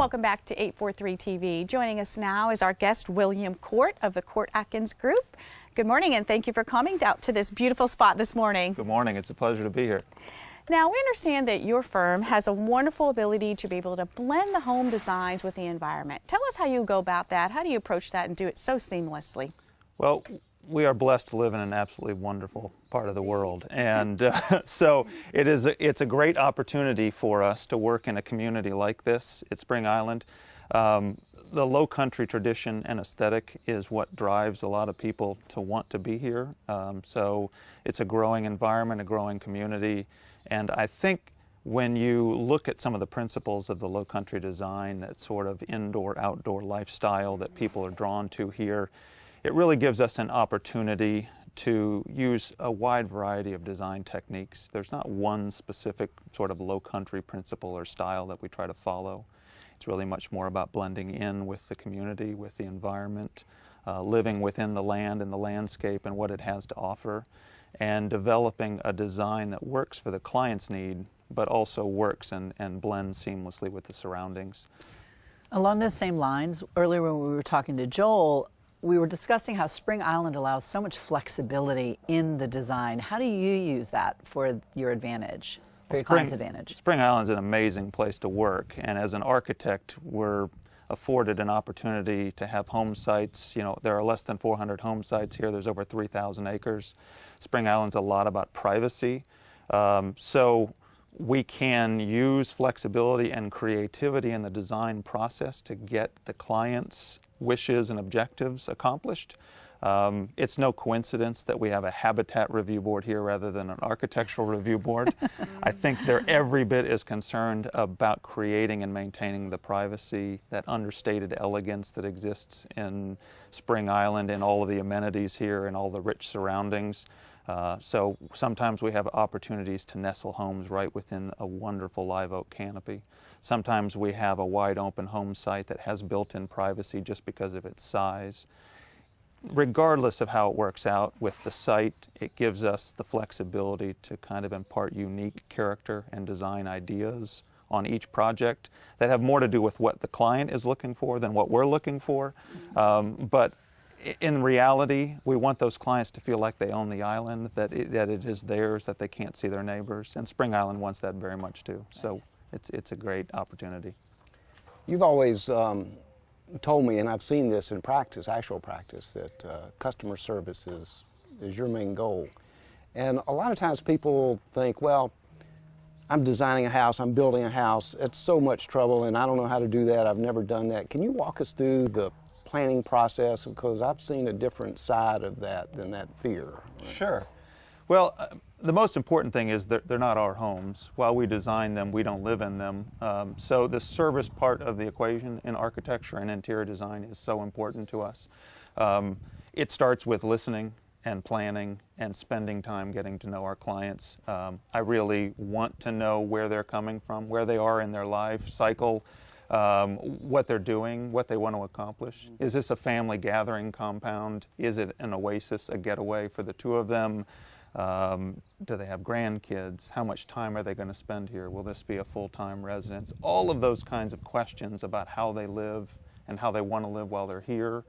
welcome back to 843 TV. Joining us now is our guest, William Court of the Court Atkins Group. Good morning, and thank you for coming out to this beautiful spot this morning. Good morning. It's a pleasure to be here. Now, we understand that your firm has a wonderful ability to be able to blend the home designs with the environment. Tell us how you go about that. How do you approach that and do it so seamlessly? Well, we are blessed to live in an absolutely wonderful part of the world, and so it's a great opportunity for us to work in a community like this at Spring Island. The low country tradition and aesthetic is what drives a lot of people to want to be here. So it's a growing environment, a growing community, and I think when you look at some of the principles of the low country design, that sort of indoor-outdoor lifestyle that people are drawn to here, it really gives us an opportunity to use a wide variety of design techniques. There's not one specific sort of low country principle or style that we try to follow. It's really much more about blending in with the community, with the environment, living within the land and the landscape and what it has to offer, and developing a design that works for the client's need, but also works and blends seamlessly with the surroundings. Along those same lines, earlier when we were talking to Joel, we were discussing how Spring Island allows so much flexibility in the design. How do you use that for your advantage, for your client's advantage? Spring Island's an amazing place to work, and as an architect, we're afforded an opportunity to have home sites. You know, there are less than 400 home sites here. There's over 3,000 acres. Spring Island's a lot about privacy. So we can use flexibility and creativity in the design process to get the client's wishes and objectives accomplished. It's no coincidence that we have a habitat review board here rather than an architectural review board. I think they're every bit as concerned about creating and maintaining the privacy, that understated elegance that exists in Spring Island and all of the amenities here and all the rich surroundings. So sometimes we have opportunities to nestle homes right within a wonderful live oak canopy. Sometimes we have a wide open home site that has built-in privacy just because of its size. Regardless of how it works out with the site, it gives us the flexibility to kind of impart unique character and design ideas on each project that have more to do with what the client is looking for than what we're looking for. But in reality, we want those clients to feel like they own the island, that it is theirs, that they can't see their neighbors. And Spring Island wants that very much too. So it's a great opportunity. You've always told me, and I've seen this in practice, actual practice, that customer service is your main goal. And a lot of times people think, well, I'm designing a house, I'm building a house, it's so much trouble and I don't know how to do that, I've never done that. Can you walk us through the planning process? Because I've seen a different side of that than that fear. Sure. Well, the most important thing is they're not our homes. While we design them, we don't live in them. So the service part of the equation in architecture and interior design is so important to us. It starts with listening and planning and spending time getting to know our clients. I really want to know where they're coming from, where they are in their life cycle, what they're doing, what they want to accomplish. Is this a family gathering compound? Is it an oasis, a getaway for the two of them? Do they have grandkids? How much time are they going to spend here? Will this be a full-time residence? All of those kinds of questions about how they live and how they want to live while they're here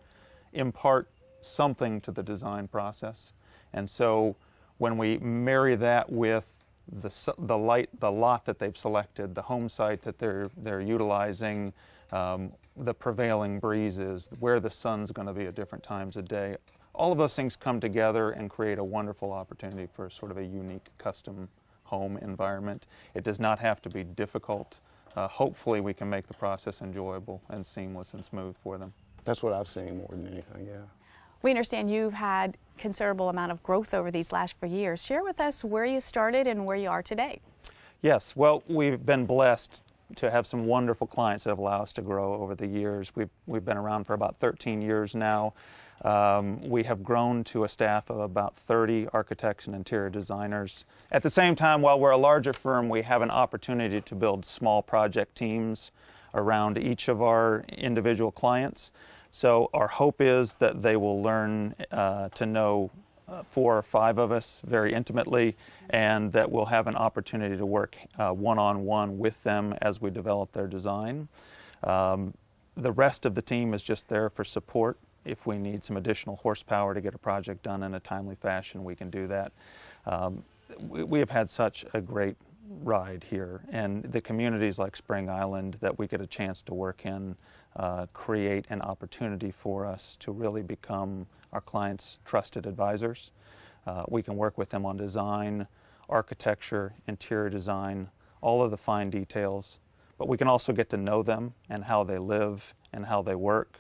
impart something to the design process. And so when we marry that with the lot that they've selected, the home site that they're utilizing, the prevailing breezes, where the sun's going to be at different times of day, all of those things come together and create a wonderful opportunity for sort of a unique custom home environment. It does not have to be difficult. Hopefully we can make the process enjoyable and seamless and smooth for them. That's what I've seen more than anything, yeah. We understand you've had considerable amount of growth over these last few years. Share with us where you started and where you are today. Yes, well, we've been blessed to have some wonderful clients that have allowed us to grow over the years. We've been around for about 13 years now. We have grown to a staff of about 30 architects and interior designers. At the same time, while we're a larger firm, we have an opportunity to build small project teams around each of our individual clients. So our hope is that they will learn to know 4 or 5 of us very intimately, and that we'll have an opportunity to work one-on-one with them as we develop their design. The rest of the team is just there for support. If we need some additional horsepower to get a project done in a timely fashion, we can do that. We have had such a great ride here, and the communities like Spring Island that we get a chance to work in create an opportunity for us to really become our clients' trusted advisors. We can work with them on design, architecture, interior design, all of the fine details, but we can also get to know them and how they live and how they work,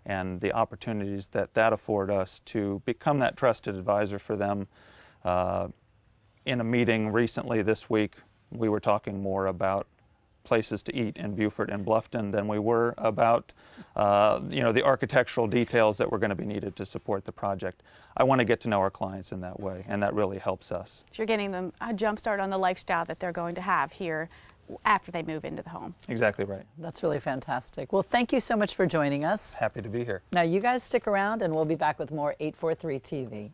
and the opportunities that afford us to become that trusted advisor for them. In a meeting recently this week, we were talking more about places to eat in Beaufort and Bluffton than we were about the architectural details that were going to be needed to support the project. I want to get to know our clients in that way, and that really helps us. So you're getting them a jump start on the lifestyle that they're going to have here after they move into the home. Exactly right. That's really fantastic. Well, thank you so much for joining us. Happy to be here. Now, you guys stick around, and we'll be back with more 843 TV.